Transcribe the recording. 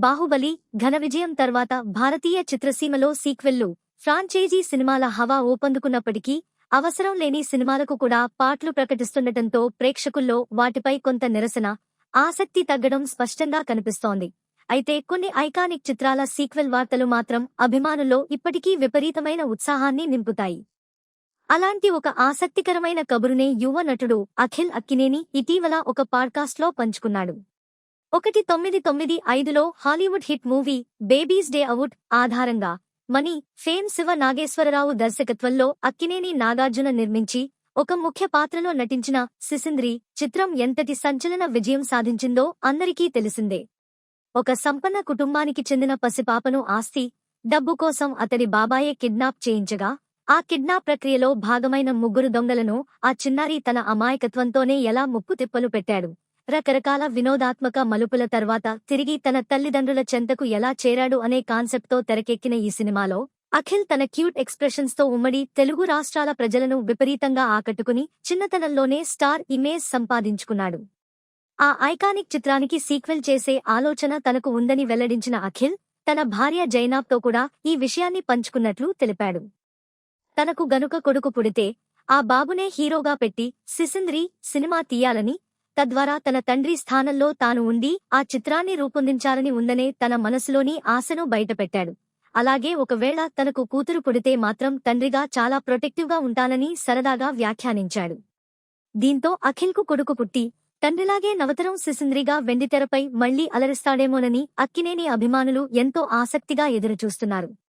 బాహుబలి ఘన విజయం తర్వాత భారతీయ చిత్రసీమలో సీక్వెల్లు, ఫ్రాంచైజీ సినిమాల హవా ఊపందుకున్నప్పటికీ అవసరం లేని సినిమాలకు కూడా పార్ట్లు ప్రకటిస్తుండటంతో ప్రేక్షకుల్లో వాటిపై కొంత నిరసన, ఆసక్తి తగ్గడం స్పష్టంగా కనిపిస్తోంది. అయితే కొన్ని ఐకానిక్ చిత్రాల సీక్వెల్ వార్తలు మాత్రం అభిమానుల్లో ఇప్పటికీ విపరీతమైన ఉత్సాహాన్ని నింపుతాయి. అలాంటి ఒక ఆసక్తికరమైన కబురునే యువ నటుడు అఖిల్ అక్కినేని ఇటీవల ఒక పాడ్కాస్ట్లో పంచుకున్నాడు. 1995లో Hollywood hit movie baby's day out ఆధారంగా మనీ, ఫేమ్ శివ నాగేశ్వరరావు దర్శకత్వంలో అక్కినేని నాగార్జున నిర్మించి ఒక ముఖ్య పాత్రలో నటించిన సిసింద్రి చిత్రం ఎంతటి సంచలన విజయం సాధించిందో అందరికీ తెలిసిందే. ఒక సంపన్న కుటుంబానికి చెందిన పసిపాపను ఆస్తి, డబ్బు కోసం అతడి బాబాయే కిడ్నాప్ చేయించగా, ఆ కిడ్నాప్ ప్రక్రియలో భాగమైన ముగ్గురు దొంగలను ఆ చిన్నారి తన అమాయకత్వంతోనే ఎలా ముప్పు తిప్పలు పెట్టాడు, రకరకాల వినోదాత్మక మలుపుల తర్వాత తిరిగి తన తల్లిదండ్రుల చెంతకు ఎలా చేరాడు అనే కాన్సెప్ట్తో తెరకెక్కిన ఈ సినిమాలో అఖిల్ తన క్యూట్ ఎక్స్ప్రెషన్స్తో ఉమ్మడి తెలుగు రాష్ట్రాల ప్రజలను విపరీతంగా ఆకట్టుకుని చిన్నతనంలోనే స్టార్ ఇమేజ్ సంపాదించుకున్నాడు. ఆ ఐకానిక్ చిత్రానికి సీక్వెల్ చేసే ఆలోచన తనకు ఉందని వెల్లడించిన అఖిల్ తన భార్య జైనాబ్తో కూడా ఈ విషయాన్ని పంచుకున్నట్లు తెలిపాడు. తనకు గనుక కొడుకు పుడితే ఆ బాబునే హీరోగా పెట్టి సిసింద్రి సినిమా తీయాలని, తద్వారా తన తండ్రి స్థానంలో తాను ఉండి ఆ చిత్రాన్ని రూపొందించాలని ఉందనే తన మనసులోని ఆశను బయటపెట్టాడు. అలాగే ఒకవేళ తనకు కూతురు పుడితే మాత్రం తండ్రిగా చాలా ప్రొటెక్టివ్గా ఉంటానని సరదాగా వ్యాఖ్యానించాడు. దీంతో అఖిల్కు కొడుకు పుట్టి తండ్రిలాగే నవతరం సిసింద్రిగా వెండితెరపై మళ్లీ అలరిస్తాడేమోనని అక్కినేని అభిమానులు ఎంతో ఆసక్తిగా ఎదురుచూస్తున్నారు.